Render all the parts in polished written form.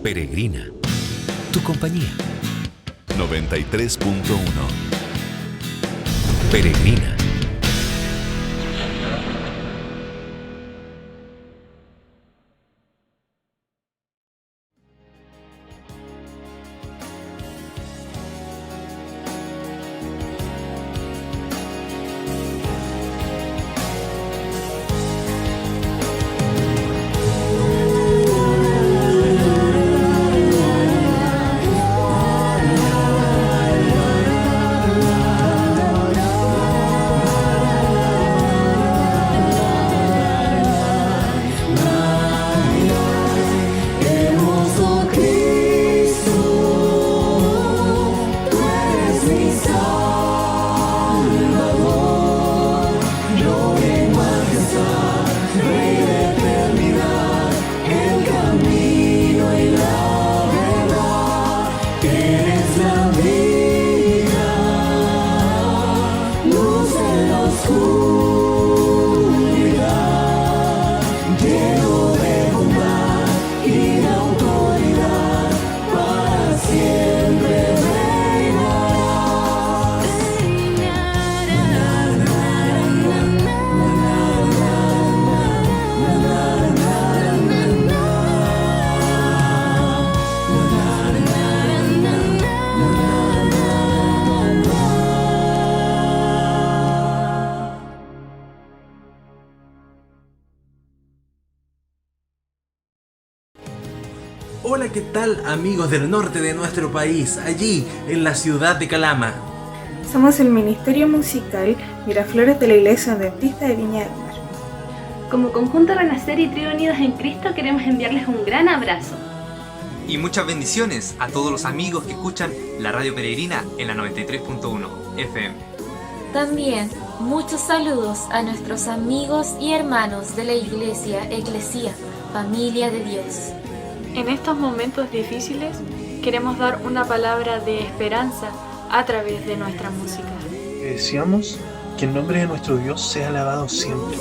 Peregrina, tu compañía. 93.1. Peregrina. Hola, ¿qué tal amigos del norte de nuestro país, allí en la ciudad de Calama? Somos el Ministerio Musical Miraflores de la Iglesia Adventista de Viña del Mar. Como conjunto Renacer y Trío Unidos en Cristo queremos enviarles un gran abrazo. Y muchas bendiciones a todos los amigos que escuchan la Radio Peregrina en la 93.1 FM. También muchos saludos a nuestros amigos y hermanos de la Iglesia Eclesia, familia de Dios. En estos momentos difíciles queremos dar una palabra de esperanza a través de nuestra música. Deseamos que el nombre de nuestro Dios sea alabado siempre.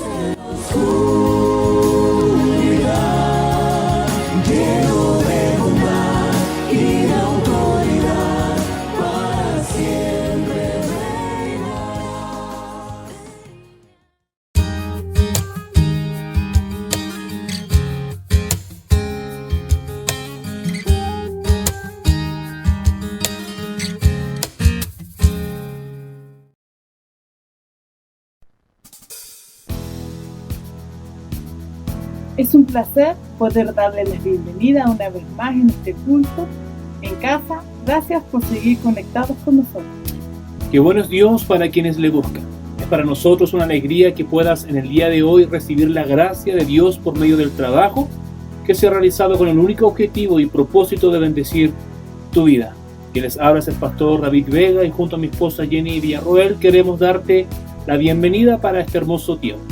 Es un placer poder darles la bienvenida una vez más en este culto en casa. Gracias por seguir conectados con nosotros. Qué bueno es Dios para quienes le buscan. Es para nosotros una alegría que puedas en el día de hoy recibir la gracia de Dios por medio del trabajo que se ha realizado con el único objetivo y propósito de bendecir tu vida. Quien les habla es el pastor David Vega y junto a mi esposa Jenny Villarroel queremos darte la bienvenida para este hermoso tiempo.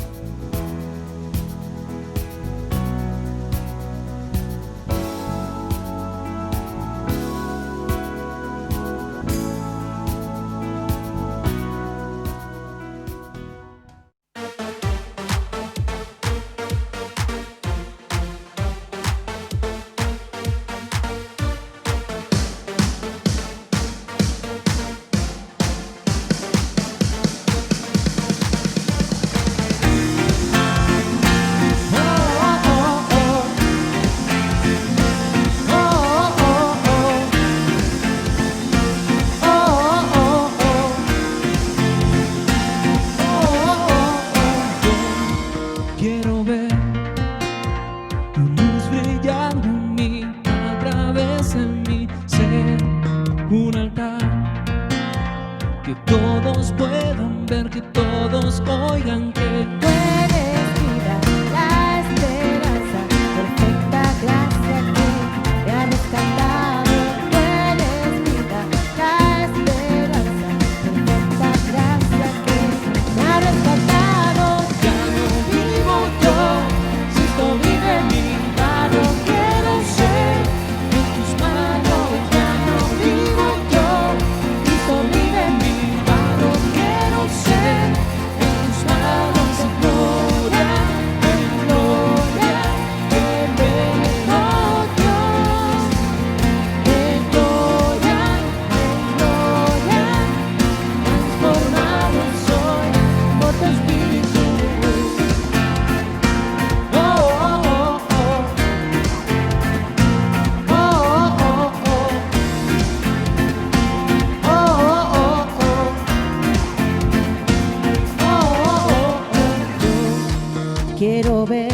quiero ver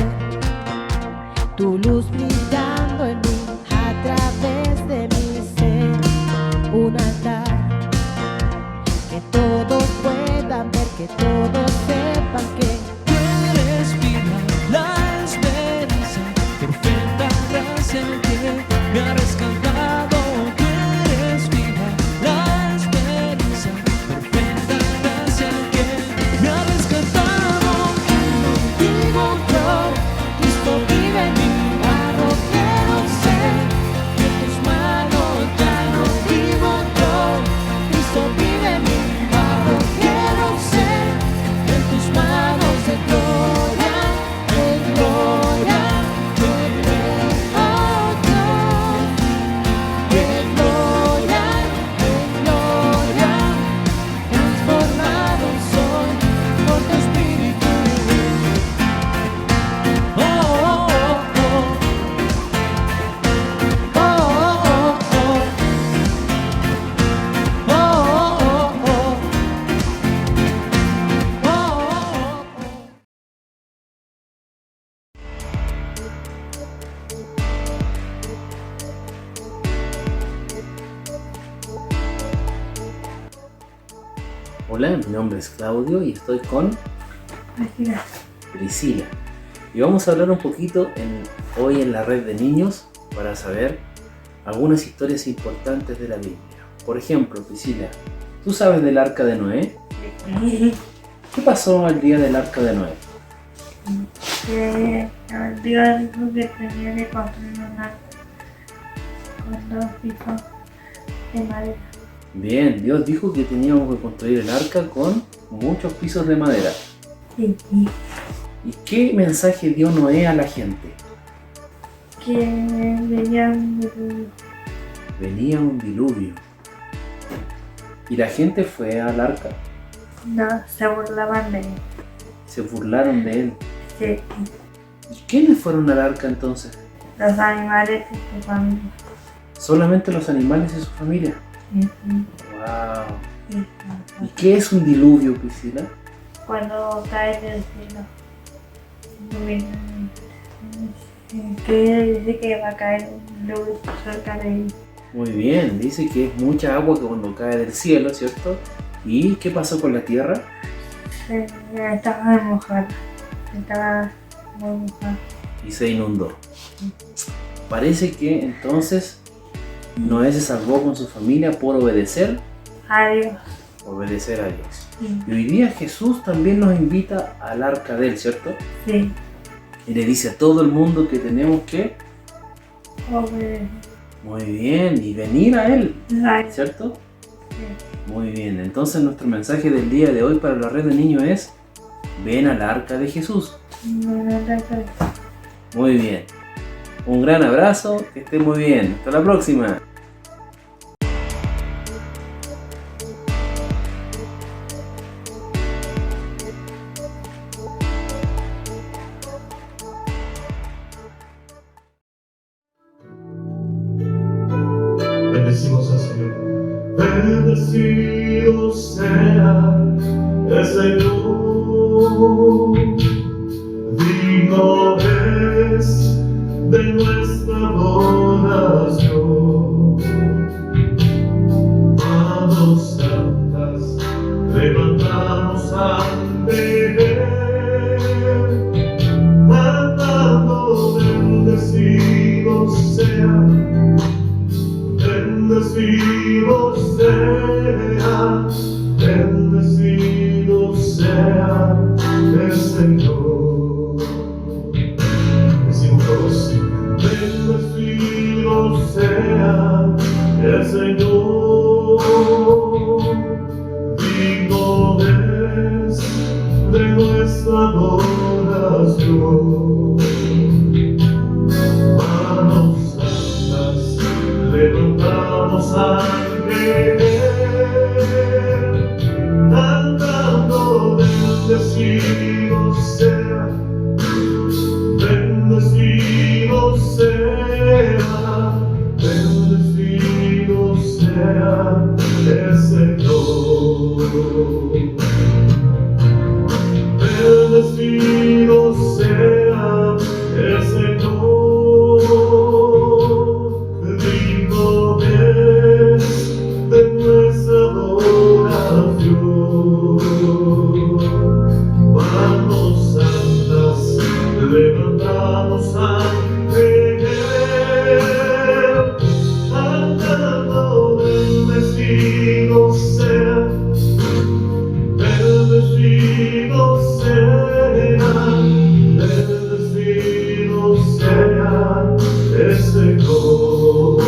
tu luz brillando en mí a través de mi ser. Un altar que todos puedan ver, que todos sepan que eres vida, la esperanza, perfecta gracia que me ha rescatado. Tú eres vida, la esperanza, perfecta gracia que me ha rescatado. contigo yo, Cristo vive en mi barro, quiero ser de tus manos, ya no vivo yo, Cristo vive en mi barro, quiero ser de tus manos, de gloria, de gloria, de gloria, transformado soy por tu Espíritu. Hola, mi nombre es Claudio y estoy con Priscila. Y vamos a hablar un poquito hoy en la red de niños para saber algunas historias importantes de la Biblia. Por ejemplo, Priscila, ¿tú sabes del arca de Noé? ¿Qué pasó el día del arca de Noé? Que Dios dijo que tenía que construir un arca con 2 pisos de madera. Bien, Dios dijo que teníamos que construir el arca con muchos pisos de madera. Sí. ¿Y qué mensaje dio Noé a la gente? Que venía un diluvio. Venía un diluvio. ¿Y la gente fue al arca? No, se burlaban de él. Se burlaron de él. Sí. ¿Y quiénes fueron al arca entonces? Los animales y su familia. ¿Solamente los animales y su familia? Sí. Wow. Sí. ¿Y qué es un diluvio, Priscila? Cuando cae del cielo. Que dice que va a caer un diluvio cerca de él. Muy bien, dice que es mucha agua que cuando cae del cielo, ¿cierto? ¿Y qué pasó con la tierra? Estaba mojada. Estaba muy mojada. Y se inundó. Parece que entonces Noé se salvó con su familia por obedecer a Dios. Obedecer a Dios. Sí. Y hoy día Jesús también nos invita al arca de él, ¿cierto? Sí. Y le dice a todo el mundo que tenemos que obedecer. Muy bien, y venir a él, ¿cierto? Sí. Muy bien, entonces nuestro mensaje del día de hoy para la red de niños es: ven al arca de Jesús. Muy bien. Un gran abrazo, que esté muy bien. Hasta la próxima. Bendecimos al Señor. Bendecido sea el Señor. Digno es de nuestra adoración. Manos santas levantamos ante Él, cantando bendecido sea, bendecido sea, bendecido sea el Señor. Decimos todos: bendecido sea el Señor, digno es de nuestra adoración. Manos santas levantamos ante Él, cantando bendecido sea, bendecido sea, bendecido sea el Señor. Bendecido sea levantamos ante Él, cantando bendecido sea, bendecido sea, bendecido sea el Señor.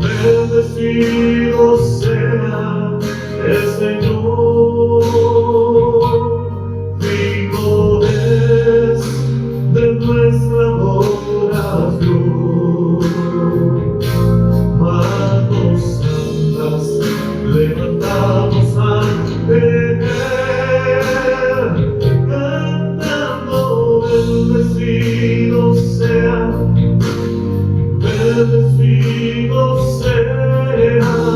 Bendecido sea el Señor, digno es de nuestra adoración. Manos santas levantamos ante Él, cantando bendecido sea, bendecido sea,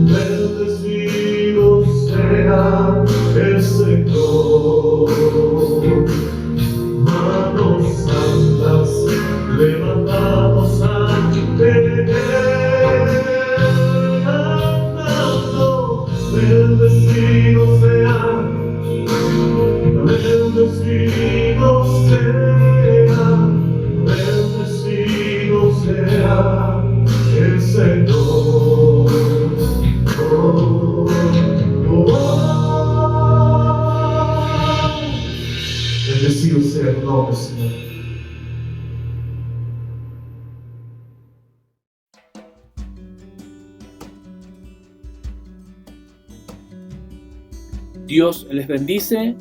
bendecido sea el Señor. Manos santas levantamos ante Él, cantando bendecido sea, bendecido sea, bendecido sea el Señor. Oh, oh, oh. Bendecido sea el nombre, Señor. Dios les bendice.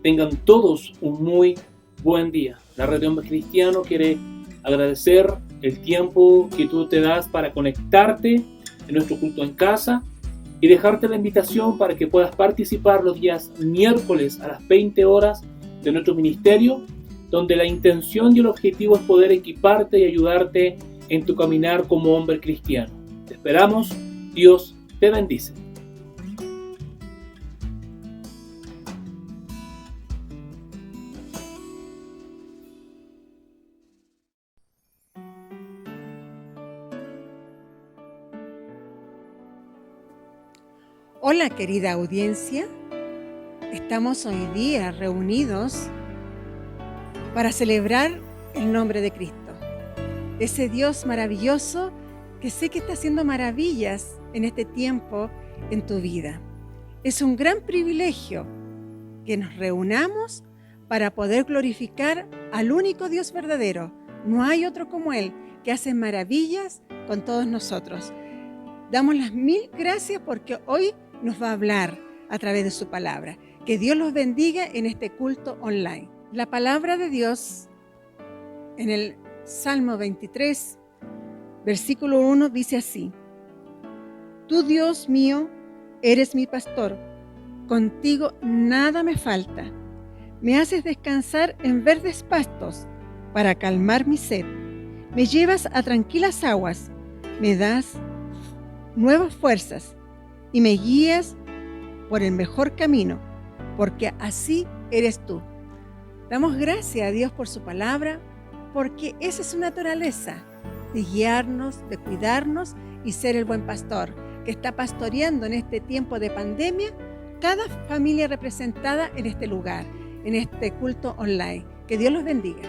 Tengan todos un muy buen día. La Red de Hombres Cristianos quiere agradecer el tiempo que tú te das para conectarte en nuestro culto en casa y dejarte la invitación para que puedas participar los días miércoles a las 20 horas de nuestro ministerio, donde la intención y el objetivo es poder equiparte y ayudarte en tu caminar como hombre cristiano. Te esperamos. Dios te bendice. Hola querida audiencia, estamos hoy día reunidos para celebrar el nombre de Cristo, ese Dios maravilloso que sé que está haciendo maravillas en este tiempo en tu vida. Es un gran privilegio que nos reunamos para poder glorificar al único Dios verdadero. No hay otro como Él, que hace maravillas con todos nosotros. Damos las mil gracias porque hoy nos va a hablar a través de su palabra. Que Dios los bendiga en este culto online. La palabra de Dios en el Salmo 23, versículo 1 dice así: Tú, Dios mío, eres mi pastor, contigo nada me falta. Me haces descansar en verdes pastos para calmar mi sed. Me llevas a tranquilas aguas, me das nuevas fuerzas y me guías por el mejor camino, porque así eres tú. Damos gracias a Dios por su palabra, porque esa es su naturaleza, de guiarnos, de cuidarnos y ser el buen pastor, que está pastoreando en este tiempo de pandemia cada familia representada en este lugar, en este culto online. Que Dios los bendiga.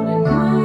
Renuévame,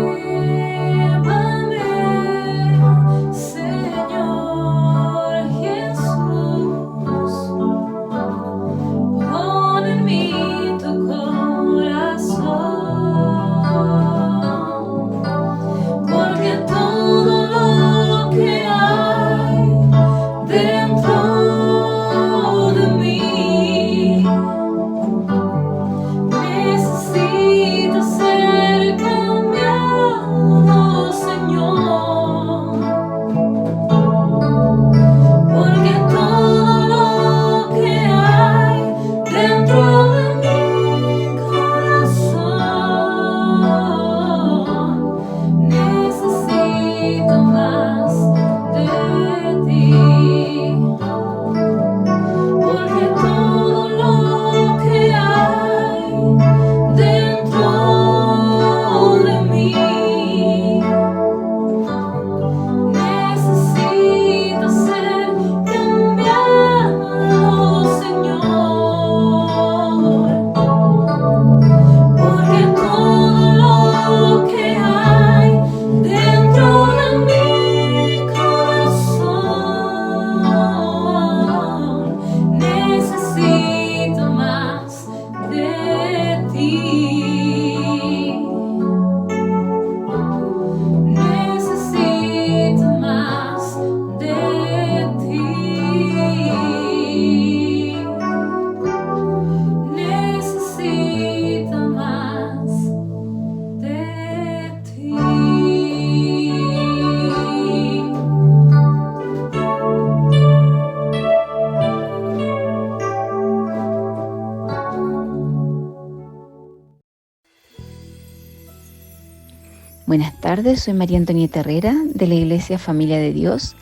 Buenas tardes, soy María Antonieta Herrera de la Iglesia Familia de Dios,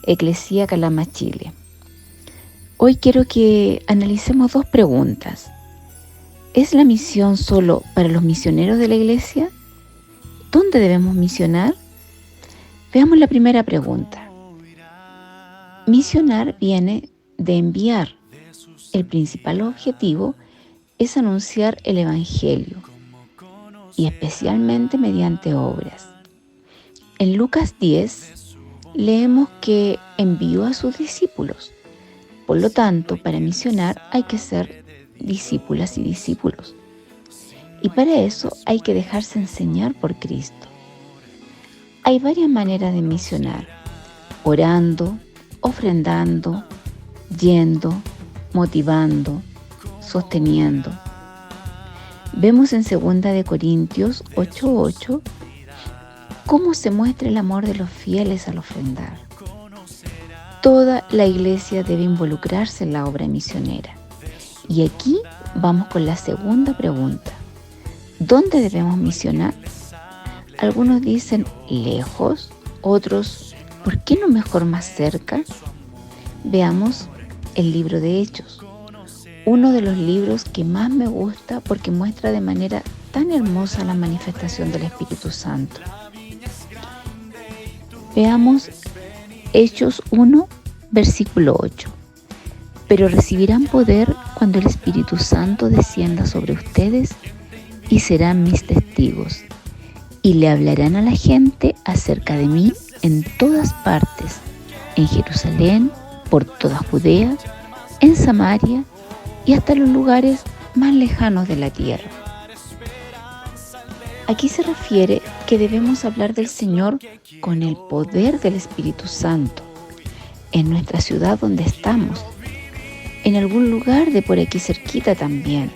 Eclesía Calama, Chile. Hoy quiero que analicemos dos preguntas. ¿Es la misión solo para los misioneros de la Iglesia? ¿Dónde debemos misionar? Veamos la primera pregunta. Misionar viene de enviar. El principal objetivo es anunciar el Evangelio, y especialmente mediante obras. En Lucas 10 leemos que envió a sus discípulos. Por lo tanto, para misionar hay que ser discípulas y discípulos. Y para eso hay que dejarse enseñar por Cristo. Hay varias maneras de misionar: orando, ofrendando, yendo, motivando, sosteniendo. Vemos en 2 Corintios 8:8 cómo se muestra el amor de los fieles al ofrendar. Toda la iglesia debe involucrarse en la obra misionera. Y aquí vamos con la segunda pregunta. ¿Dónde debemos misionar? Algunos dicen lejos, otros, ¿por qué no mejor más cerca? Veamos el libro de Hechos. Uno de los libros que más me gusta porque muestra de manera tan hermosa la manifestación del Espíritu Santo. Veamos Hechos 1, versículo 8. Pero recibirán poder cuando el Espíritu Santo descienda sobre ustedes y serán mis testigos. Y le hablarán a la gente acerca de mí en todas partes, en Jerusalén, por toda Judea, en Samaria y hasta los lugares más lejanos de la tierra. Aquí se refiere que debemos hablar del Señor con el poder del Espíritu Santo, en nuestra ciudad donde estamos, en algún lugar de por aquí cerquita también,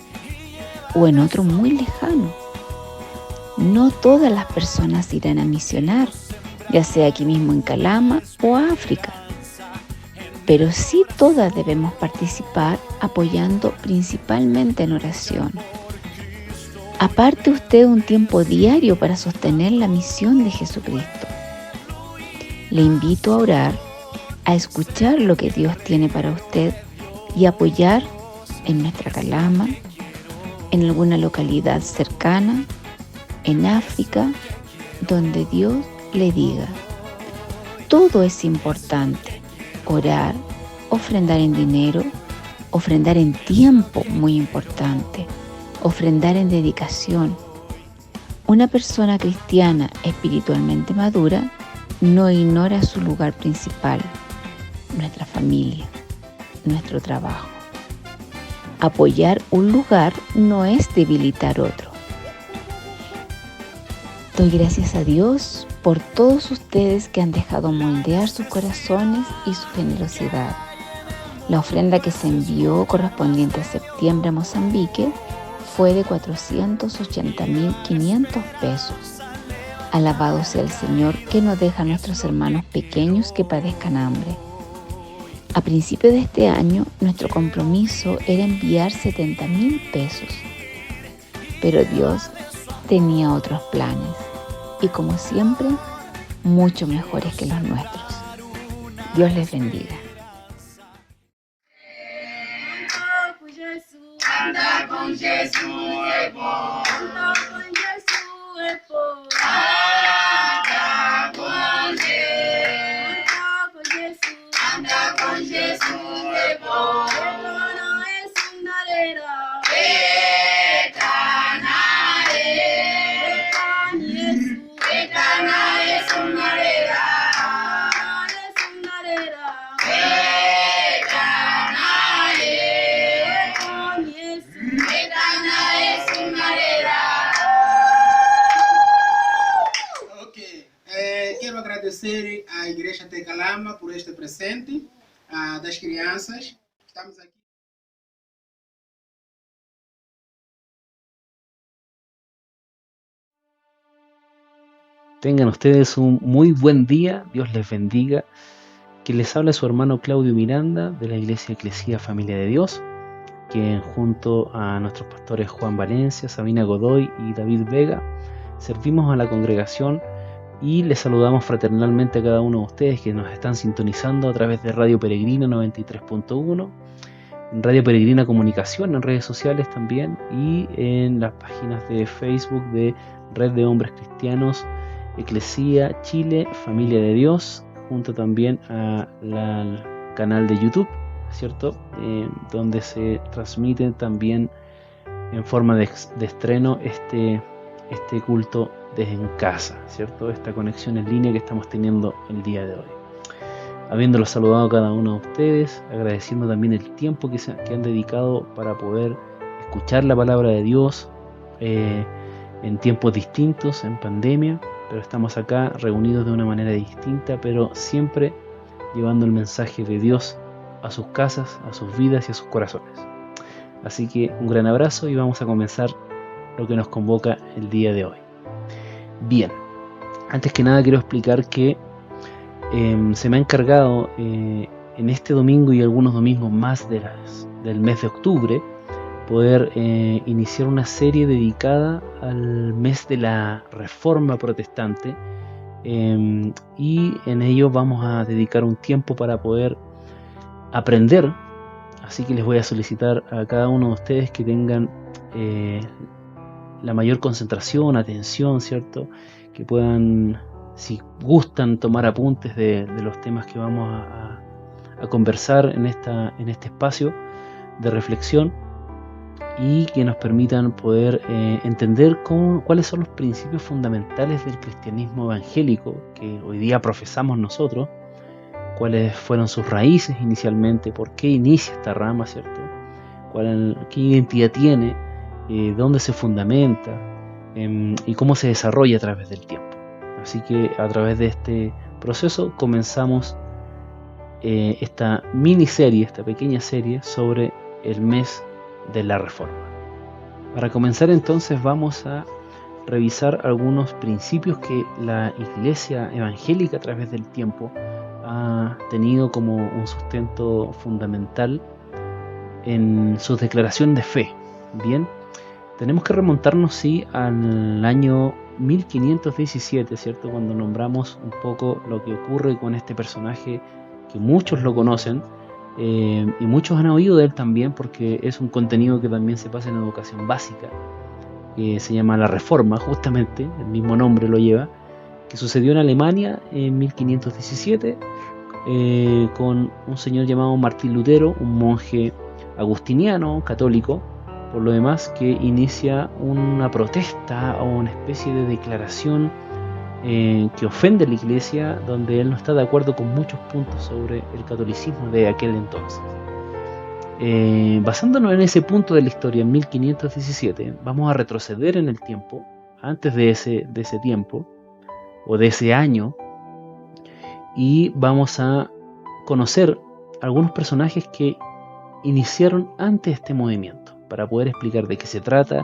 o en otro muy lejano. No todas las personas irán a misionar, ya sea aquí mismo en Calama o África. Pero sí todas debemos participar apoyando principalmente en oración. Aparte usted un tiempo diario para sostener la misión de Jesucristo. Le invito a orar, a escuchar lo que Dios tiene para usted y apoyar en nuestra Calama, en alguna localidad cercana, en África, donde Dios le diga. Todo es importante. Orar, ofrendar en dinero, ofrendar en tiempo, muy importante, ofrendar en dedicación. Una persona cristiana espiritualmente madura no ignora su lugar principal, nuestra familia, nuestro trabajo. Apoyar un lugar no es debilitar otro. Doy gracias a Dios por todos ustedes que han dejado moldear sus corazones y su generosidad. La ofrenda que se envió correspondiente a septiembre a Mozambique fue de 480.500 pesos. Alabado sea el Señor que no deja a nuestros hermanos pequeños que padezcan hambre. A principios de este año, nuestro compromiso era enviar 70.000 pesos. Pero Dios tenía otros planes y, como siempre, mucho mejores que los nuestros. Dios les bendiga. Anda con Jesús, anda con Jesús, anda con Jesús, anda con Jesús, Betana es una arena, Betana es una arena, agradecer à Igreja de Calama por este presente das crianças. Estamos aqui. Tengan ustedes un muy buen día, Dios les bendiga. Que les habla su hermano Claudio Miranda de la Iglesia Eclesía Familia de Dios, que junto a nuestros pastores Juan Valencia, Sabina Godoy y David Vega servimos a la congregación y les saludamos fraternalmente a cada uno de ustedes que nos están sintonizando a través de Radio Peregrina 93.1, en Radio Peregrina Comunicación, en redes sociales también y en las páginas de Facebook de Red de Hombres Cristianos Eclesía Chile Familia de Dios, junto también al canal de YouTube, ¿cierto? Donde se transmite también en forma de estreno este culto desde en casa, ¿cierto? Esta conexión en línea que estamos teniendo el día de hoy. Habiéndolos saludado a cada uno de ustedes, agradeciendo también el tiempo que han dedicado para poder escuchar la palabra de Dios en tiempos distintos, en pandemia, pero estamos acá reunidos de una manera distinta, pero siempre llevando el mensaje de Dios a sus casas, a sus vidas y a sus corazones. Así que un gran abrazo y vamos a comenzar lo que nos convoca el día de hoy. Bien, antes que nada quiero explicar que se me ha encargado en este domingo y algunos domingos más del mes de octubre poder iniciar una serie dedicada al mes de la Reforma Protestante y en ello vamos a dedicar un tiempo para poder aprender, así que les voy a solicitar a cada uno de ustedes que tengan la mayor concentración, atención, ¿cierto? Que puedan, si gustan, tomar apuntes de los temas que vamos a conversar en este espacio de reflexión y que nos permitan poder entender cuáles son los principios fundamentales del cristianismo evangélico que hoy día profesamos nosotros, cuáles fueron sus raíces inicialmente, por qué inicia esta rama, ¿cierto? ¿Qué identidad tiene? Dónde se fundamenta y cómo se desarrolla a través del tiempo. Así que a través de este proceso comenzamos esta miniserie, esta pequeña serie sobre el mes de la Reforma. Para comenzar entonces vamos a revisar algunos principios que la Iglesia evangélica a través del tiempo ha tenido como un sustento fundamental en sus declaraciones de fe. Bien, tenemos que remontarnos sí al año 1517, ¿cierto? Cuando nombramos un poco lo que ocurre con este personaje que muchos lo conocen y muchos han oído de él también porque es un contenido que también se pasa en educación básica, que se llama la Reforma, justamente, el mismo nombre lo lleva, que sucedió en Alemania en 1517 con un señor llamado Martín Lutero, un monje agustiniano, católico, por lo demás, que inicia una protesta o una especie de declaración que ofende a la Iglesia, donde él no está de acuerdo con muchos puntos sobre el catolicismo de aquel entonces. Basándonos en ese punto de la historia, en 1517, vamos a retroceder en el tiempo, antes de ese tiempo, o de ese año, y vamos a conocer algunos personajes que iniciaron antes este movimiento, para poder explicar de qué se trata,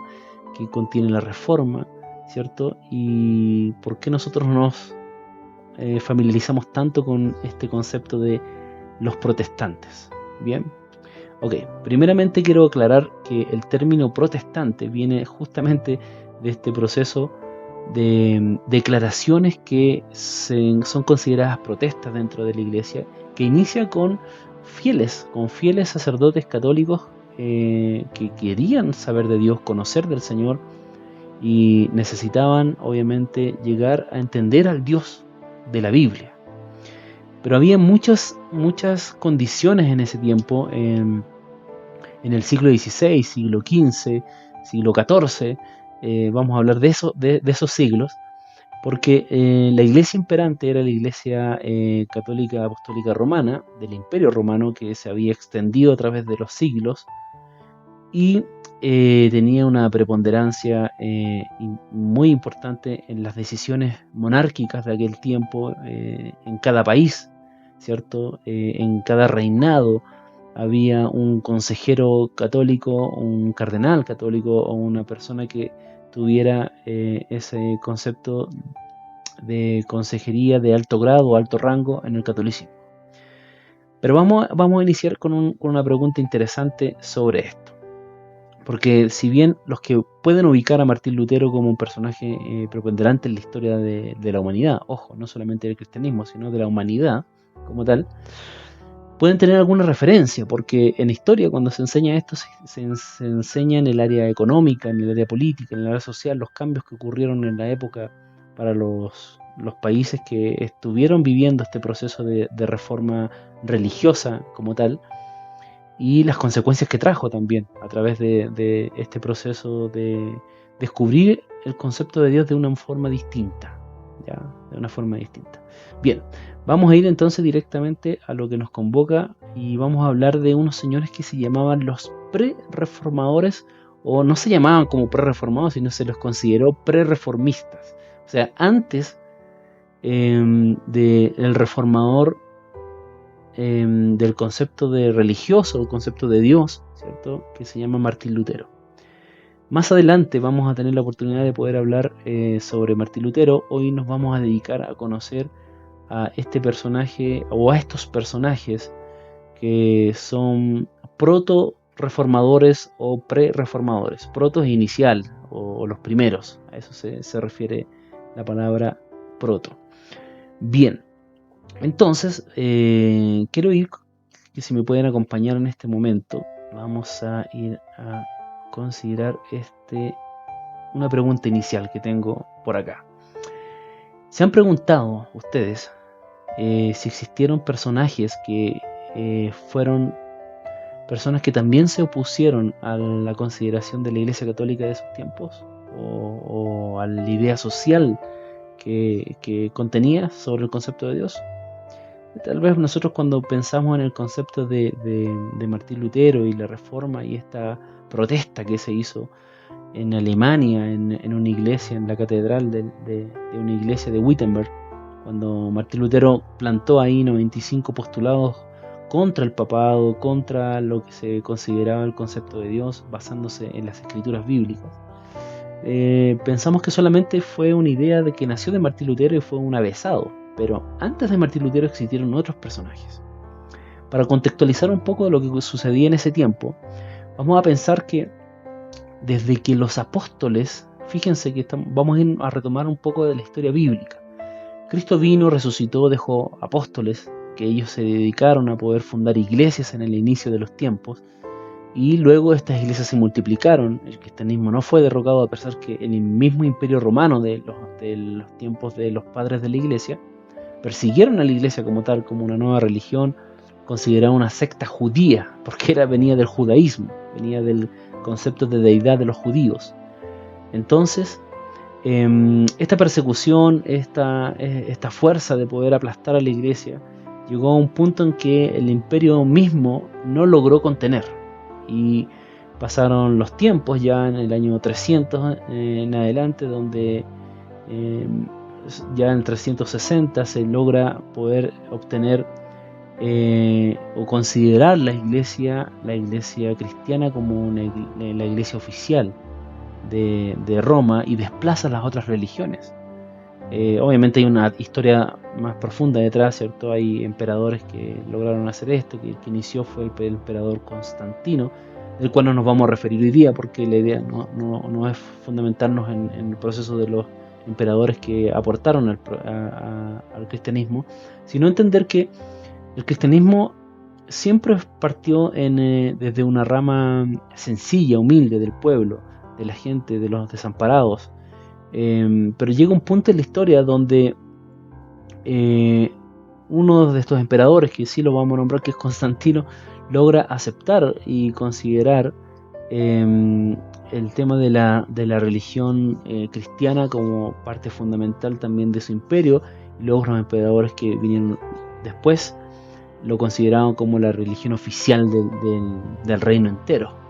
qué contiene la Reforma, ¿cierto? Y por qué nosotros nos familiarizamos tanto con este concepto de los protestantes. Bien, ok, primeramente quiero aclarar que el término protestante viene justamente de este proceso de declaraciones que son consideradas protestas dentro de la Iglesia, que inicia con fieles sacerdotes católicos que querían saber de Dios, conocer del Señor y necesitaban obviamente llegar a entender al Dios de la Biblia. Pero había muchas condiciones en ese tiempo, en el siglo XVI, siglo XV, siglo XIV, vamos a hablar de esos siglos, porque la iglesia imperante era la iglesia católica apostólica romana, del Imperio Romano, que se había extendido a través de los siglos, y tenía una preponderancia muy importante en las decisiones monárquicas de aquel tiempo en cada país, ¿cierto? En cada reinado había un consejero católico, un cardenal católico o una persona que tuviera ese concepto de consejería de alto grado o alto rango en el catolicismo. Pero vamos a iniciar con una pregunta interesante sobre esto. Porque si bien los que pueden ubicar a Martín Lutero como un personaje preponderante en la historia de la humanidad, ojo, no solamente del cristianismo, sino de la humanidad como tal, pueden tener alguna referencia, porque en historia cuando se enseña esto se enseña en el área económica, en el área política, en el área social, los cambios que ocurrieron en la época para los países que estuvieron viviendo este proceso de reforma religiosa como tal, y las consecuencias que trajo también a través de este proceso de descubrir el concepto de Dios de una forma distinta, ¿ya? De una forma distinta. Bien, vamos a ir entonces directamente a lo que nos convoca y vamos a hablar de unos señores que se llamaban los pre-reformadores, o no se llamaban como pre-reformados, sino se los consideró pre-reformistas. O sea, antes del reformador, del concepto de religioso, el concepto de Dios, ¿cierto? Que se llama Martín Lutero. Más adelante vamos a tener la oportunidad de poder hablar sobre Martín Lutero. Hoy nos vamos a dedicar a conocer a este personaje o a estos personajes que son proto-reformadores o pre-reformadores. Proto es inicial o los primeros, a eso se refiere la palabra proto. Bien. Entonces, quiero ir, que si me pueden acompañar en este momento, vamos a ir a considerar una pregunta inicial que tengo por acá. ¿Se han preguntado ustedes si existieron personajes que fueron personas que también se opusieron a la consideración de la Iglesia Católica de esos tiempos o a la idea social que contenía sobre el concepto de Dios? Tal vez nosotros cuando pensamos en el concepto de Martín Lutero y la reforma y esta protesta que se hizo en Alemania, en una iglesia, en la catedral de una iglesia de Wittenberg, cuando Martín Lutero plantó ahí 95 postulados contra el papado, contra lo que se consideraba el concepto de Dios, basándose en las escrituras bíblicas. Pensamos que solamente fue una idea de que nació de Martín Lutero y fue un avesado. Pero antes de Martín Lutero existieron otros personajes. Para contextualizar un poco de lo que sucedía en ese tiempo, vamos a pensar que desde que los apóstoles, fíjense que vamos a ir a retomar un poco de la historia bíblica. Cristo vino, resucitó, dejó apóstoles, que ellos se dedicaron a poder fundar iglesias en el inicio de los tiempos, y luego estas iglesias se multiplicaron. El cristianismo no fue derrocado, a pesar que el mismo imperio romano de los tiempos de los padres de la iglesia persiguieron a la iglesia como tal, como una nueva religión, considerada una secta judía, porque venía del judaísmo, venía del concepto de deidad de los judíos. Entonces, esta persecución, esta fuerza de poder aplastar a la iglesia, llegó a un punto en que el imperio mismo no logró contener. Y pasaron los tiempos, ya en el año 300 en adelante, donde ya en 360 se logra poder obtener o considerar la iglesia cristiana como la iglesia oficial de Roma, y desplaza las otras religiones. Obviamente hay una historia más profunda detrás, ¿cierto? Hay emperadores que lograron hacer esto, que inició fue el emperador Constantino, del cual no nos vamos a referir hoy día, porque la idea no es fundamentarnos en el proceso de los emperadores que aportaron al cristianismo, sino entender que el cristianismo siempre partió desde una rama sencilla, humilde del pueblo, de la gente, de los desamparados, pero llega un punto en la historia donde uno de estos emperadores, que sí lo vamos a nombrar, que es Constantino, logra aceptar y considerar el tema de la religión cristiana como parte fundamental también de su imperio, y luego los emperadores que vinieron después lo consideraban como la religión oficial del reino entero.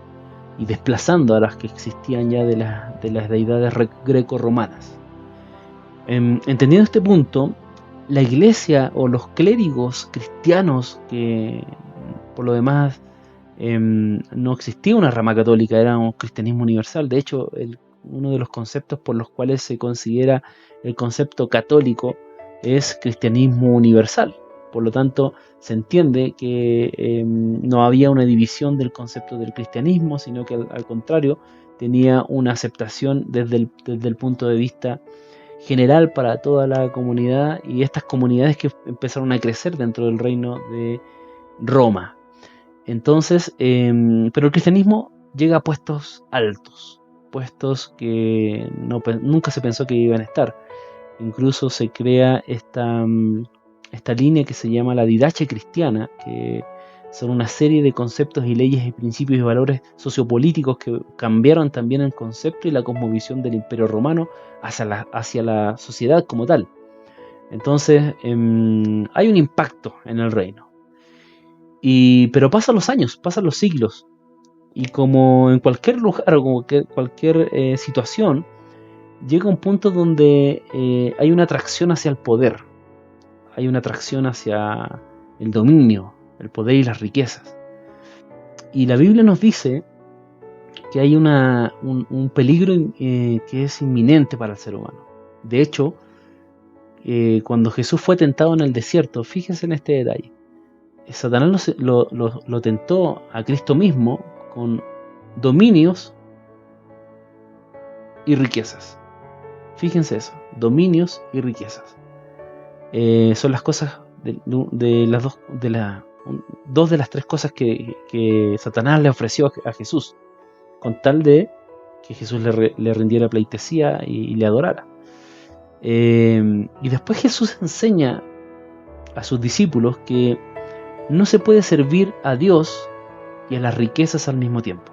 y desplazando a las que existían ya de las deidades greco-romanas. Entendiendo este punto, la iglesia o los clérigos cristianos, que por lo demás no existía una rama católica, era un cristianismo universal. De hecho, uno de los conceptos por los cuales se considera el concepto católico es cristianismo universal. Por lo tanto, se entiende que no había una división del concepto del cristianismo, sino que al contrario, tenía una aceptación desde el punto de vista general para toda la comunidad, y estas comunidades que empezaron a crecer dentro del reino de Roma. Entonces, pero el cristianismo llega a puestos altos, puestos que nunca se pensó que iban a estar. Incluso se crea esta línea que se llama la didache cristiana, que son una serie de conceptos y leyes y principios y valores sociopolíticos que cambiaron también el concepto y la cosmovisión del Imperio Romano hacia la sociedad como tal. Entonces hay un impacto en el reino. Pero pasan los años, pasan los siglos, y como en cualquier lugar o como cualquier situación, llega un punto donde hay una atracción hacia el poder, hay una atracción hacia el dominio, el poder y las riquezas. Y la Biblia nos dice que hay un peligro que es inminente para el ser humano. De hecho, cuando Jesús fue tentado en el desierto, fíjense en este detalle, Satanás lo tentó a Cristo mismo con dominios y riquezas. Fíjense eso, dominios y riquezas. Son las cosas dos de las tres cosas que Satanás le ofreció a Jesús, con tal de que Jesús le rindiera pleitesía y le adorara. Y después Jesús enseña a sus discípulos que no se puede servir a Dios y a las riquezas al mismo tiempo.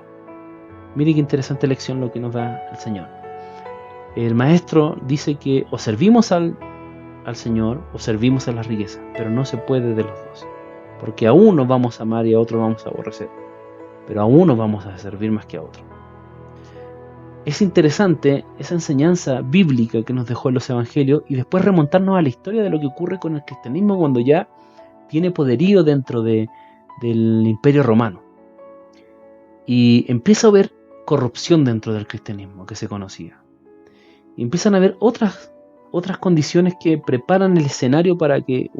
Mire qué interesante lección lo que nos da el Señor. El maestro dice que o servimos al Señor o servimos a las riquezas, pero no se puede de los dos, porque a uno vamos a amar y a otro vamos a aborrecer, pero a uno vamos a servir más que a otro. Es interesante esa enseñanza bíblica que nos dejó en los evangelios, y después remontarnos a la historia de lo que ocurre con el cristianismo cuando ya tiene poderío dentro del Imperio Romano, y empieza a haber corrupción dentro del cristianismo que se conocía, y empiezan a haber otras condiciones que preparan el escenario para que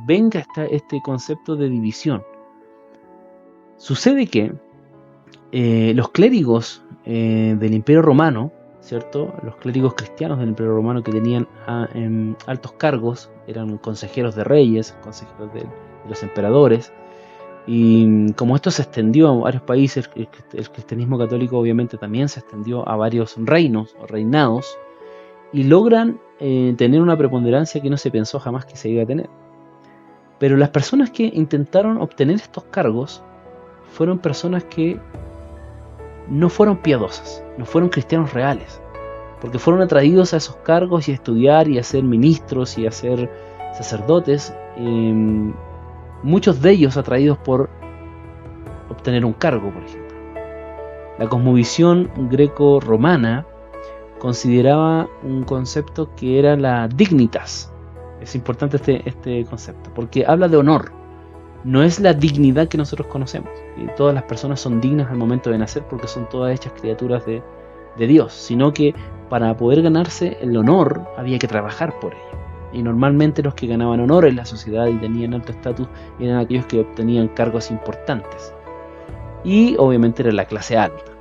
venga este concepto de división. Sucede que los clérigos del Imperio Romano, ¿cierto? Los clérigos cristianos del Imperio Romano que tenían altos cargos, eran consejeros de reyes, consejeros de los emperadores, y como esto se extendió a varios países, el cristianismo católico obviamente también se extendió a varios reinos o reinados, y logran tener una preponderancia que no se pensó jamás que se iba a tener. Pero las personas que intentaron obtener estos cargos fueron personas que no fueron piadosas, no fueron cristianos reales, porque fueron atraídos a esos cargos y a estudiar y a ser ministros y a ser sacerdotes, muchos de ellos atraídos por obtener un cargo, por ejemplo. La cosmovisión greco-romana consideraba un concepto que era la dignitas. Es importante este concepto, porque habla de honor. No es la dignidad que nosotros conocemos. Y todas las personas son dignas al momento de nacer porque son todas hechas criaturas de Dios, sino que para poder ganarse el honor había que trabajar por ello. Y normalmente los que ganaban honor en la sociedad y tenían alto estatus eran aquellos que obtenían cargos importantes. Y obviamente era la clase alta.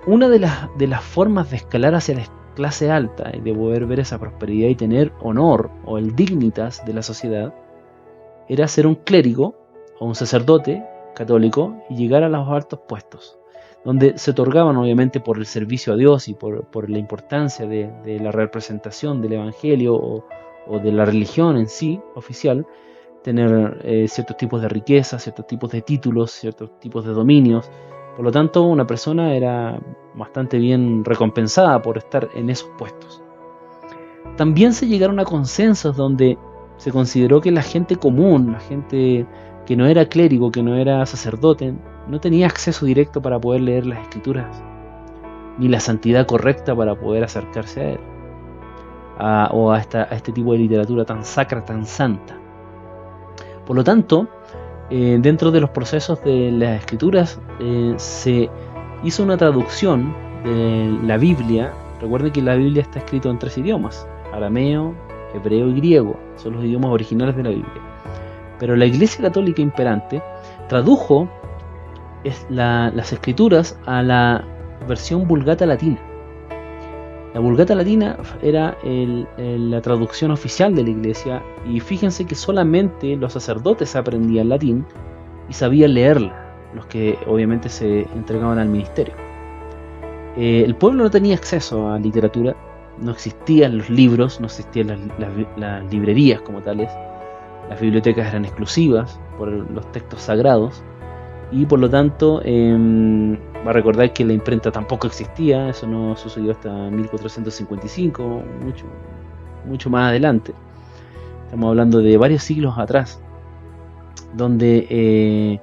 Una de las formas de escalar hacia la clase alta y de poder ver esa prosperidad y tener honor o el dignitas de la sociedad era ser un clérigo o un sacerdote católico y llegar a los altos puestos, donde se otorgaban obviamente por el servicio a Dios y por la importancia de la representación del evangelio o de la religión en sí oficial, tener ciertos tipos de riquezas, ciertos tipos de títulos, ciertos tipos de dominios. Por lo tanto, una persona era bastante bien recompensada por estar en esos puestos. También se llegaron a consensos donde se consideró que la gente común, la gente que no era clérigo, que no era sacerdote, no tenía acceso directo para poder leer las escrituras, ni la santidad correcta para poder acercarse a él, o a este tipo de literatura tan sacra, tan santa. Por lo tanto, dentro de los procesos de las escrituras se hizo una traducción de la Biblia. Recuerden que la Biblia está escrita en 3 idiomas: arameo, hebreo y griego. Son los idiomas originales de la Biblia. Pero la Iglesia Católica imperante tradujo las escrituras a la versión Vulgata Latina. La Vulgata Latina era la traducción oficial de la Iglesia, y fíjense que solamente los sacerdotes aprendían latín y sabían leerla, los que obviamente se entregaban al ministerio. El pueblo no tenía acceso a literatura, no existían los libros, no existían las librerías como tales, las bibliotecas eran exclusivas por los textos sagrados, y por lo tanto va a recordar que la imprenta tampoco existía. Eso no sucedió hasta 1455, mucho más adelante. Estamos hablando de varios siglos atrás, donde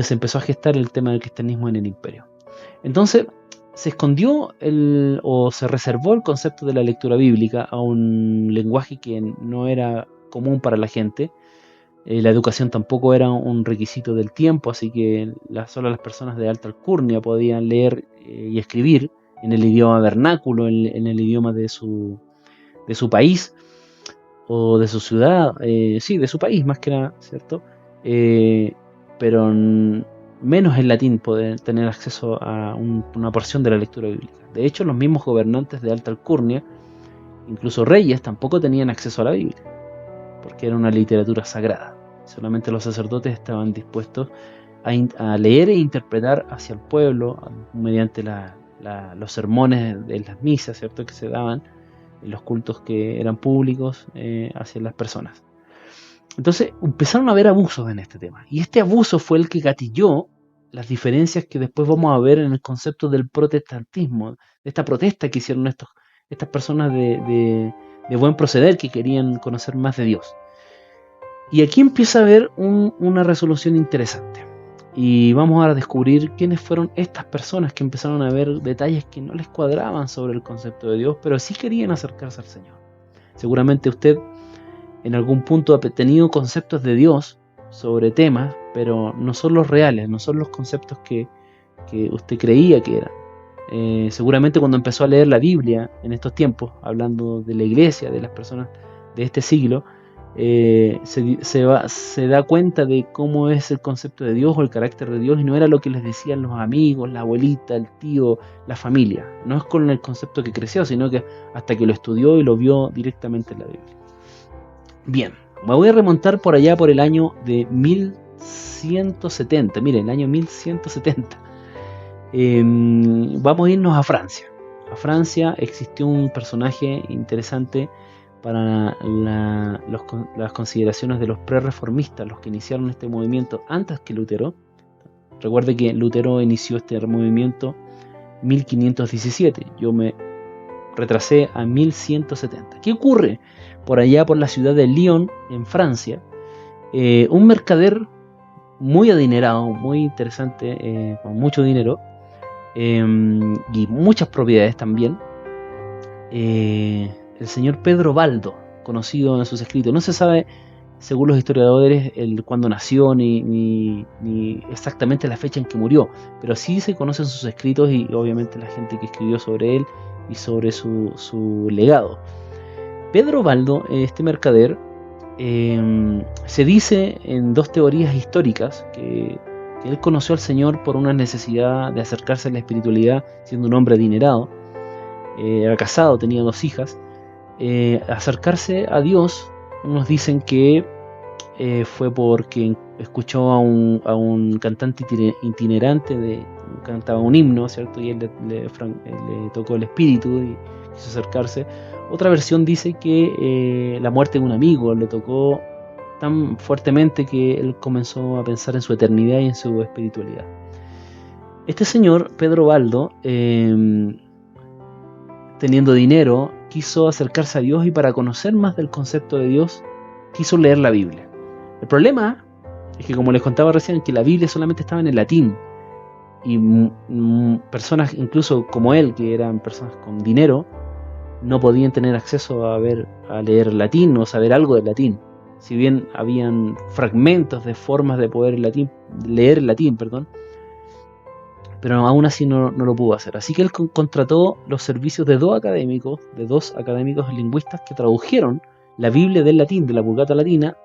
se empezó a gestar el tema del cristianismo en el imperio. Entonces se escondió o se reservó el concepto de la lectura bíblica a un lenguaje que no era común para la gente. La educación tampoco era un requisito del tiempo, así que solo las personas de alta alcurnia podían leer y escribir en el idioma vernáculo, en el idioma de su país o de su ciudad, sí, de su país más que nada, ¿cierto? Pero menos en latín poder tener acceso a una porción de la lectura bíblica. De hecho, los mismos gobernantes de alta alcurnia, incluso reyes, tampoco tenían acceso a la Biblia, porque era una literatura sagrada. Solamente los sacerdotes estaban dispuestos a leer e interpretar hacia el pueblo mediante los sermones de las misas, ¿cierto?, que se daban en los cultos que eran públicos hacia las personas. Entonces empezaron a haber abusos en este tema, y este abuso fue el que gatilló las diferencias que después vamos a ver en el concepto del protestantismo, de esta protesta que hicieron estas personas de buen proceder, que querían conocer más de Dios. Y aquí empieza a haber una resolución interesante, y vamos a descubrir quiénes fueron estas personas que empezaron a ver detalles que no les cuadraban sobre el concepto de Dios, pero sí querían acercarse al Señor. Seguramente usted en algún punto ha tenido conceptos de Dios sobre temas, pero no son los reales, no son los conceptos que usted creía que eran. Seguramente cuando empezó a leer la Biblia en estos tiempos, hablando de la iglesia, de las personas de este siglo, se da cuenta de cómo es el concepto de Dios o el carácter de Dios, y no era lo que les decían los amigos, la abuelita, el tío, la familia. No es con el concepto que creció, sino que hasta que lo estudió y lo vio directamente en la Biblia. Bien, me voy a remontar por allá por el año de 1170. Miren, el año 1170. Vamos a irnos a Francia. A Francia existió un personaje interesante para las consideraciones de los pre-reformistas, los que iniciaron este movimiento antes que Lutero. Recuerde que Lutero inició este movimiento en 1517. Yo me retrasé a 1170. ¿Qué ocurre? Por allá por la ciudad de Lyon, en Francia, un mercader muy adinerado, muy interesante, con mucho dinero y muchas propiedades también, el señor Pedro Baldo, conocido en sus escritos. No se sabe, según los historiadores, cuándo nació ni exactamente la fecha en que murió, pero sí se conocen sus escritos y obviamente la gente que escribió sobre él y sobre su legado. Pedro Baldo, este mercader, se dice en 2 teorías históricas que él conoció al Señor por una necesidad de acercarse a la espiritualidad, siendo un hombre adinerado, era casado, tenía 2 hijas. Acercarse a Dios, unos dicen que fue porque escuchó a un cantante itinerante, cantaba un himno, ¿cierto? Y él le tocó el espíritu y quiso acercarse. Otra versión dice que la muerte de un amigo le tocó tan fuertemente que él comenzó a pensar en su eternidad y en su espiritualidad. Este señor, Pedro Baldo, teniendo dinero, quiso acercarse a Dios, y para conocer más del concepto de Dios, quiso leer la Biblia. El problema es que, como les contaba recién, que la Biblia solamente estaba en el latín, y personas incluso como él, que eran personas con dinero, no podían tener acceso a leer latín o saber algo de latín. Si bien habían fragmentos de formas de poder leer el latín, pero aún así no lo pudo hacer. Así que él contrató los servicios de dos académicos lingüistas que tradujeron la Biblia del latín, de la Vulgata latina,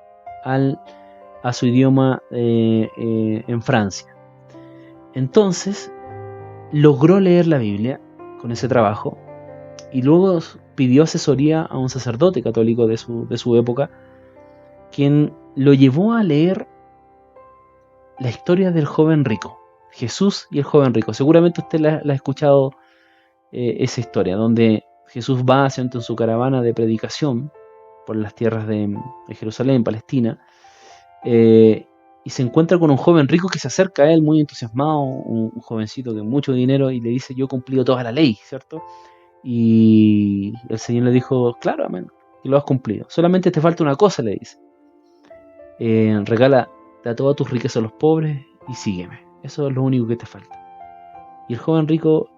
a su idioma en Francia. Entonces logró leer la Biblia con ese trabajo y luego pidió asesoría a un sacerdote católico de su época, quien lo llevó a leer la historia del joven rico, Jesús y el joven rico. Seguramente usted la ha escuchado, esa historia, donde Jesús va en su caravana de predicación por las tierras de Jerusalén, Palestina, y se encuentra con un joven rico que se acerca a él muy entusiasmado, un jovencito de mucho dinero, y le dice: yo he cumplido toda la ley, ¿cierto? Y el Señor le dijo: claro, amén, que lo has cumplido, solamente te falta una cosa, le dice: regala a todas tus riquezas a los pobres y sígueme, eso es lo único que te falta. Y el joven rico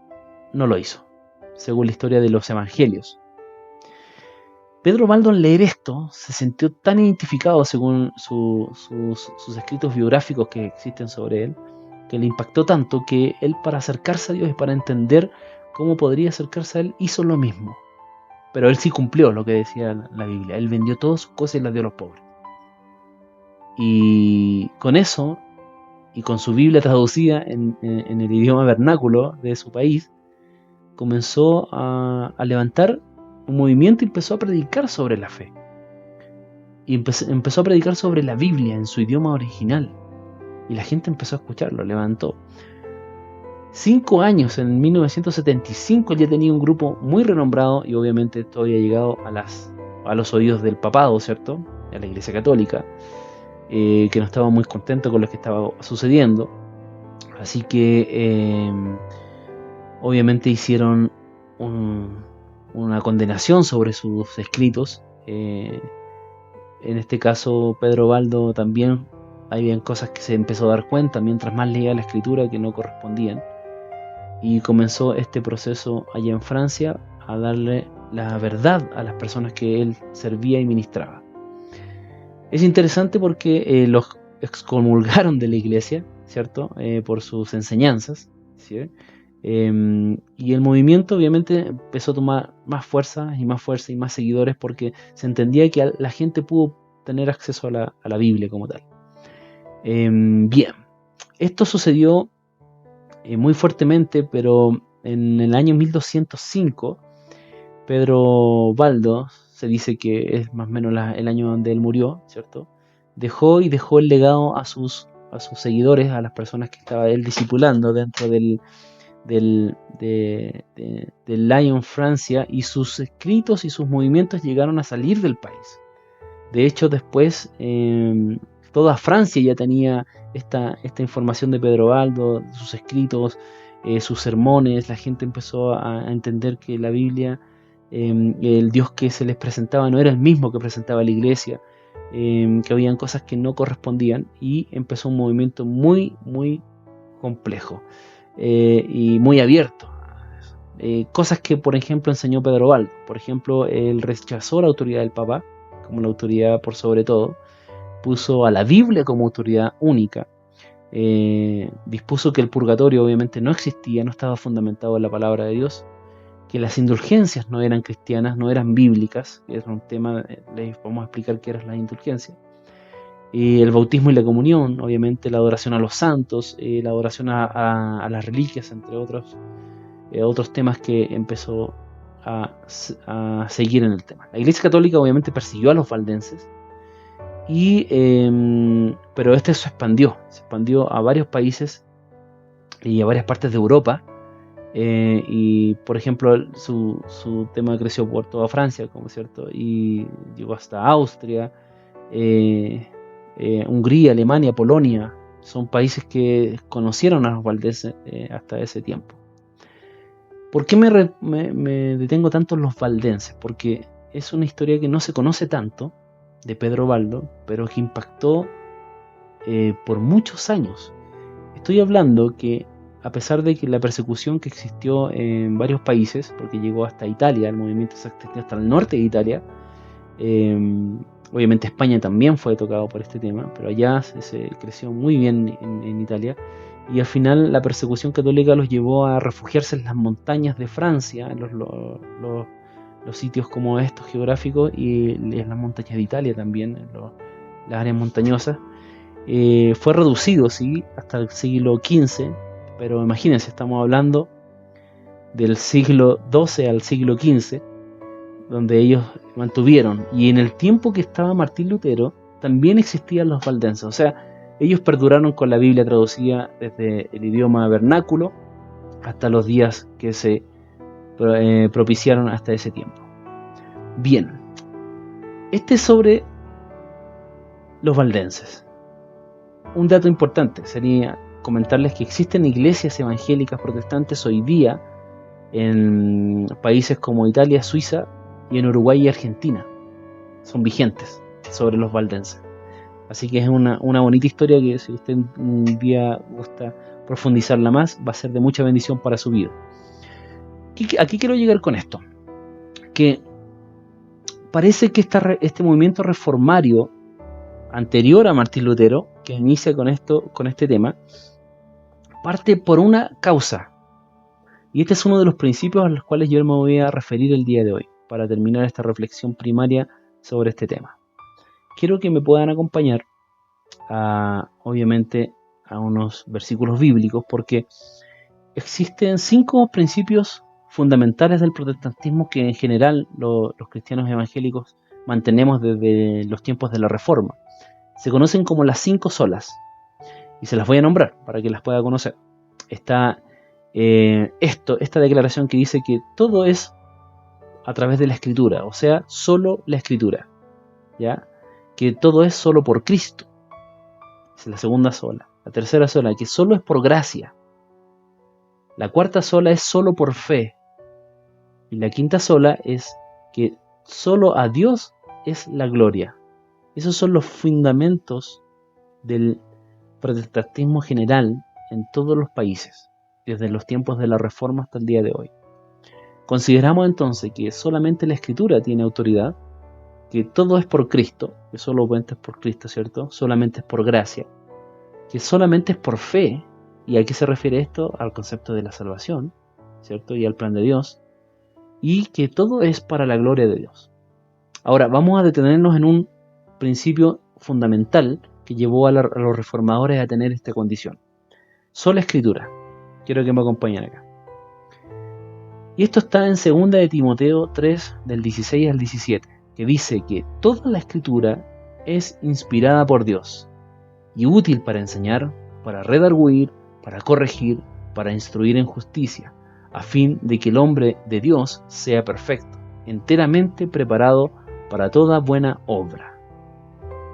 no lo hizo, según la historia de los evangelios. Pedro Baldo, al leer esto, se sintió tan identificado, según sus escritos biográficos que existen sobre él, que le impactó tanto que él, para acercarse a Dios y para entender cómo podría acercarse a él, hizo lo mismo. Pero él sí cumplió lo que decía la Biblia. Él vendió todas sus cosas y las dio a los pobres. Y con eso, y con su Biblia traducida en el idioma vernáculo de su país, comenzó a levantar un movimiento y empezó a predicar sobre la fe. Y empezó a predicar sobre la Biblia en su idioma original. Y la gente empezó a escucharlo, levantó. 5 años, en 1975, ya tenía un grupo muy renombrado, y obviamente esto había llegado a los oídos del papado, ¿cierto? A la Iglesia Católica, que no estaba muy contento con lo que estaba sucediendo. Así que obviamente hicieron una condenación sobre sus escritos. En este caso, Pedro Baldo también, habían cosas que se empezó a dar cuenta mientras más leía la escritura que no correspondían, y comenzó este proceso allá en Francia a darle la verdad a las personas que él servía y ministraba. Es interesante porque los excomulgaron de la iglesia, ¿cierto? Por sus enseñanzas, ¿sí? Y el movimiento obviamente empezó a tomar más fuerza y más seguidores, porque se entendía que la gente pudo tener acceso a la Biblia como tal. Bien, esto sucedió muy fuertemente, pero en el año 1205, Pedro Baldo, se dice que es más o menos el año donde él murió, ¿cierto? Dejó el legado a sus seguidores, a las personas que estaba él discipulando dentro del Lyon, Francia, y sus escritos y sus movimientos llegaron a salir del país. De hecho, después toda Francia ya tenía esta información de Pedro Baldo, sus escritos, sus sermones. La gente empezó a entender que la Biblia, el Dios que se les presentaba no era el mismo que presentaba la iglesia, que habían cosas que no correspondían, y empezó un movimiento muy, muy complejo y muy abierto. Cosas que, por ejemplo, enseñó Pedro Baldo. Por ejemplo, él rechazó la autoridad del Papa como la autoridad por sobre todo, puso a la Biblia como autoridad única, dispuso que el purgatorio obviamente no existía, no estaba fundamentado en la palabra de Dios, que las indulgencias no eran cristianas, no eran bíblicas, que es un tema, les vamos a explicar qué era la indulgencia, el bautismo y la comunión, obviamente la adoración a los santos, la adoración a las reliquias, entre otros temas que empezó a seguir en el tema. La Iglesia Católica obviamente persiguió a los valdenses, pero este se expandió a varios países y a varias partes de Europa, y por ejemplo su tema creció por toda Francia, como cierto, y llegó hasta Austria, Hungría, Alemania, Polonia. Son países que conocieron a los valdenses hasta ese tiempo. ¿Por qué me detengo tanto en los valdenses? Porque es una historia que no se conoce tanto de Pedro Baldo, pero que impactó por muchos años. Estoy hablando que a pesar de que la persecución que existió en varios países, porque llegó hasta Italia, el movimiento se extendió hasta el norte de Italia, obviamente España también fue tocado por este tema, pero allá se creció muy bien en Italia, y al final la persecución católica los llevó a refugiarse en las montañas de Francia, en los sitios como estos geográficos, y en las montañas de Italia también, en las áreas montañosas. Fue reducido, sí, hasta el siglo XV, pero imagínense, estamos hablando del siglo XII al siglo XV, donde ellos mantuvieron, y en el tiempo que estaba Martín Lutero también existían los valdenses, o sea, ellos perduraron con la Biblia traducida desde el idioma vernáculo hasta los días que se propiciaron hasta ese tiempo. Bien, este es sobre los valdenses. Un dato importante sería comentarles que existen iglesias evangélicas protestantes hoy día en países como Italia, Suiza y en Uruguay y Argentina. Son vigentes sobre los valdenses. Así que es una bonita historia que, si usted un día gusta profundizarla más, va a ser de mucha bendición para su vida. Aquí quiero llegar con esto, que parece que este movimiento reformario anterior a Martín Lutero, que inicia con este tema, parte por una causa, y este es uno de los principios a los cuales yo me voy a referir el día de hoy, para terminar esta reflexión primaria sobre este tema. Quiero que me puedan acompañar obviamente a unos versículos bíblicos, porque existen 5 principios fundamentales del protestantismo que en general los cristianos evangélicos mantenemos desde los tiempos de la Reforma. Se conocen como las 5 solas, y se las voy a nombrar para que las pueda conocer. Está esta declaración que dice que todo es a través de la Escritura, o sea, solo la Escritura, ¿ya? Que todo es solo por Cristo. Es la segunda sola. La tercera sola, que solo es por gracia. La cuarta sola es solo por fe. Y la quinta sola es que solo a Dios es la gloria. Esos son los fundamentos del protestantismo general en todos los países, desde los tiempos de la Reforma hasta el día de hoy. Consideramos entonces que solamente la Escritura tiene autoridad, que todo es por Cristo, que solamente es por Cristo, ¿cierto? Solamente es por gracia, que solamente es por fe. ¿Y a qué se refiere esto? Al concepto de la salvación, ¿cierto? Y al plan de Dios, y que todo es para la gloria de Dios. Ahora vamos a detenernos en un principio fundamental que llevó a los reformadores a tener esta condición. Sola Escritura. Quiero que me acompañen acá. Y esto está en 2 de Timoteo 3, del 16 al 17, que dice que toda la Escritura es inspirada por Dios y útil para enseñar, para redarguir, para corregir, para instruir en justicia, a fin de que el hombre de Dios sea perfecto, enteramente preparado para toda buena obra.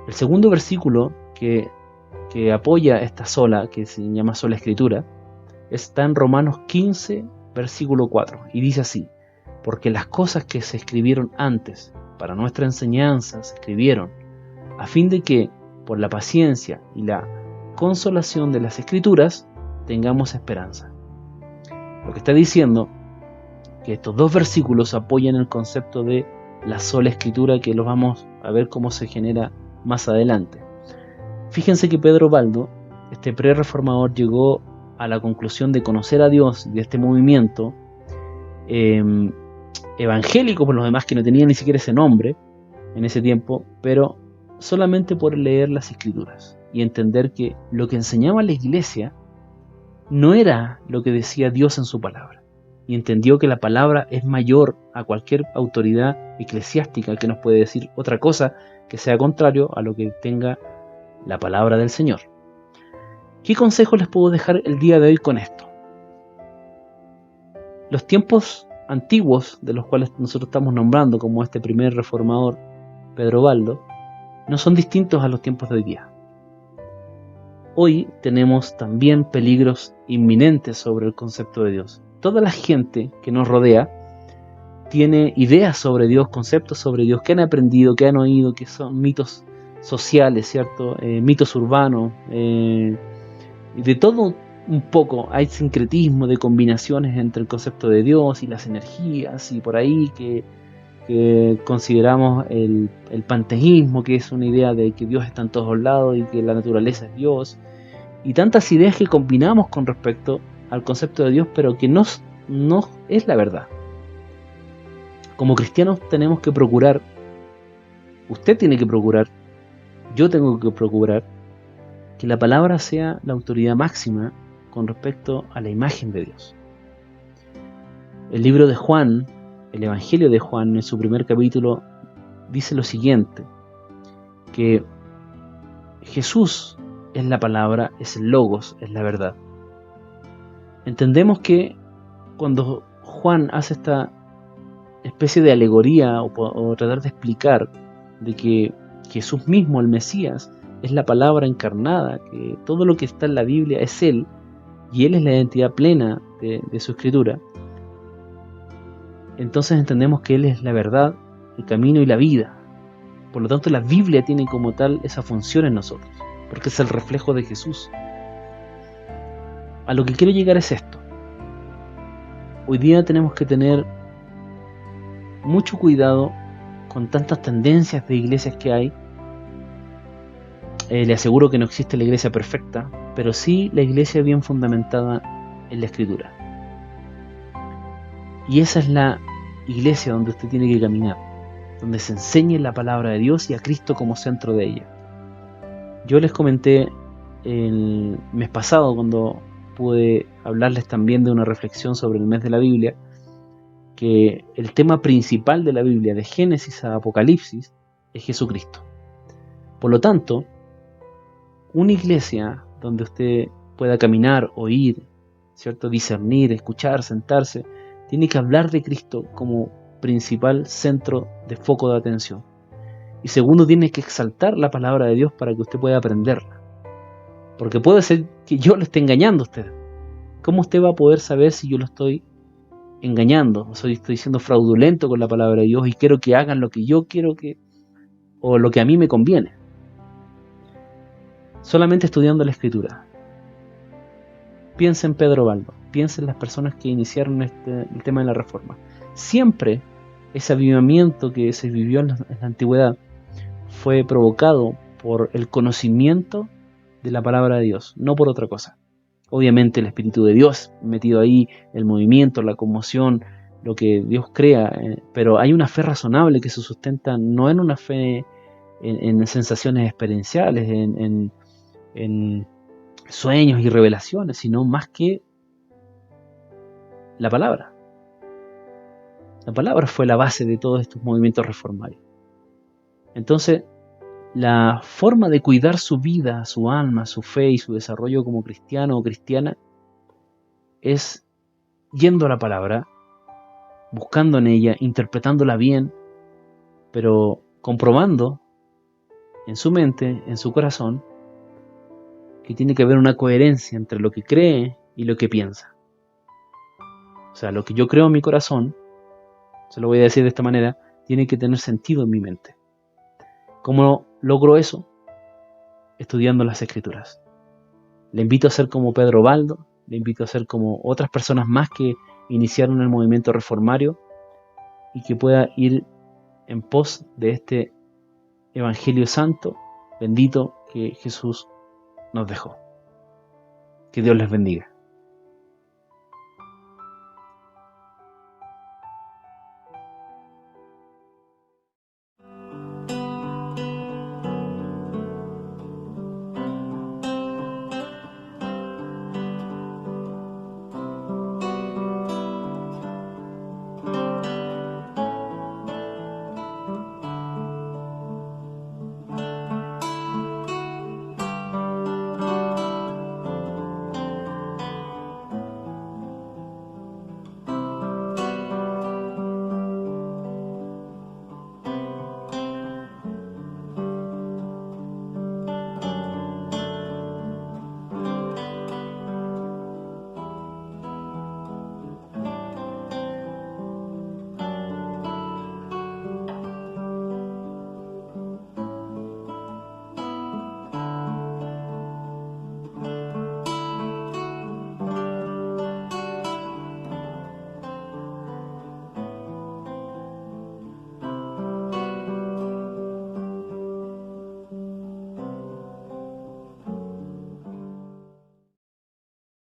El segundo versículo que apoya esta sola, que se llama sola Escritura, está en Romanos 15, versículo 4, y dice así: porque las cosas que se escribieron antes para nuestra enseñanza se escribieron, a fin de que, por la paciencia y la consolación de las Escrituras, tengamos esperanza. Lo que está diciendo que estos 2 versículos apoyan el concepto de la sola Escritura, que lo vamos a ver cómo se genera más adelante. Fíjense que Pedro Baldo, este pre-reformador, llegó a la conclusión de conocer a Dios y de este movimiento evangélico, por los demás, que no tenía ni siquiera ese nombre en ese tiempo, pero solamente por leer las Escrituras y entender que lo que enseñaba la iglesia no era lo que decía Dios en su palabra, y entendió que la palabra es mayor a cualquier autoridad eclesiástica que nos puede decir otra cosa que sea contrario a lo que tenga la palabra del Señor. ¿Qué consejo les puedo dejar el día de hoy con esto? Los tiempos antiguos, de los cuales nosotros estamos nombrando como este primer reformador, Pedro Baldo, no son distintos a los tiempos de hoy día. Hoy tenemos también peligros inminentes sobre el concepto de Dios. Toda la gente que nos rodea tiene ideas sobre Dios, conceptos sobre Dios que han aprendido, que han oído, que son mitos sociales, ¿cierto? Mitos urbanos, de todo un poco, hay sincretismo de combinaciones entre el concepto de Dios y las energías, y por ahí que consideramos el panteísmo, que es una idea de que Dios está en todos lados y que la naturaleza es Dios, y tantas ideas que combinamos con respecto al concepto de Dios, pero que no es la verdad. Como cristianos tenemos que procurar, usted tiene que procurar, yo tengo que procurar, que la palabra sea la autoridad máxima con respecto a la imagen de Dios. El libro de Juan, el Evangelio de Juan, en su primer capítulo, dice lo siguiente, que Jesús es la palabra, es el logos, es la verdad. Entendemos que cuando Juan hace esta especie de alegoría o tratar de explicar de que Jesús mismo, el Mesías, es la palabra encarnada, que todo lo que está en la Biblia es Él, y Él es la identidad plena de su escritura, entonces entendemos que Él es la verdad, el camino y la vida. Por lo tanto, la Biblia tiene como tal esa función en nosotros, porque es el reflejo de Jesús. A lo que quiero llegar es esto. Hoy día tenemos que tener mucho cuidado con tantas tendencias de iglesias que hay. Le aseguro que no existe la iglesia perfecta, pero sí la iglesia bien fundamentada en la Escritura. Y esa es la iglesia donde usted tiene que caminar, donde se enseñe la palabra de Dios y a Cristo como centro de ella. Yo les comenté el mes pasado, cuando pude hablarles también de una reflexión sobre el mes de la Biblia, que el tema principal de la Biblia, de Génesis a Apocalipsis, es Jesucristo. Por lo tanto, una iglesia donde usted pueda caminar, oír, ¿cierto?, discernir, escuchar, sentarse, tiene que hablar de Cristo como principal centro de foco de atención. Y segundo, tiene que exaltar la palabra de Dios para que usted pueda aprenderla. Porque puede ser que yo lo esté engañando a usted. ¿Cómo usted va a poder saber si yo lo estoy engañando? O sea, estoy siendo fraudulento con la palabra de Dios y quiero que hagan lo que yo quiero o lo que a mí me conviene. Solamente estudiando la Escritura. Piensa en Pedro Baldo, piensa en las personas que iniciaron el tema de la Reforma. Siempre ese avivamiento que se vivió en la antigüedad fue provocado por el conocimiento de la palabra de Dios, no por otra cosa. Obviamente el Espíritu de Dios metido ahí, el movimiento, la conmoción, lo que Dios crea, pero hay una fe razonable que se sustenta no en una fe en sensaciones experienciales, en sueños y revelaciones, sino más que la palabra. La palabra fue la base de todos estos movimientos reformarios. Entonces, la forma de cuidar su vida, su alma, su fe y su desarrollo como cristiano o cristiana es yendo a la palabra, buscando en ella, interpretándola bien, pero comprobando en su mente, en su corazón, que tiene que haber una coherencia entre lo que cree y lo que piensa. O sea, lo que yo creo en mi corazón, se lo voy a decir de esta manera, tiene que tener sentido en mi mente. ¿Cómo logro eso? Estudiando las Escrituras. Le invito a ser como Pedro Baldo, le invito a ser como otras personas más que iniciaron el movimiento reformario y que pueda ir en pos de este Evangelio santo, bendito, que Jesús nos dejó. Que Dios les bendiga.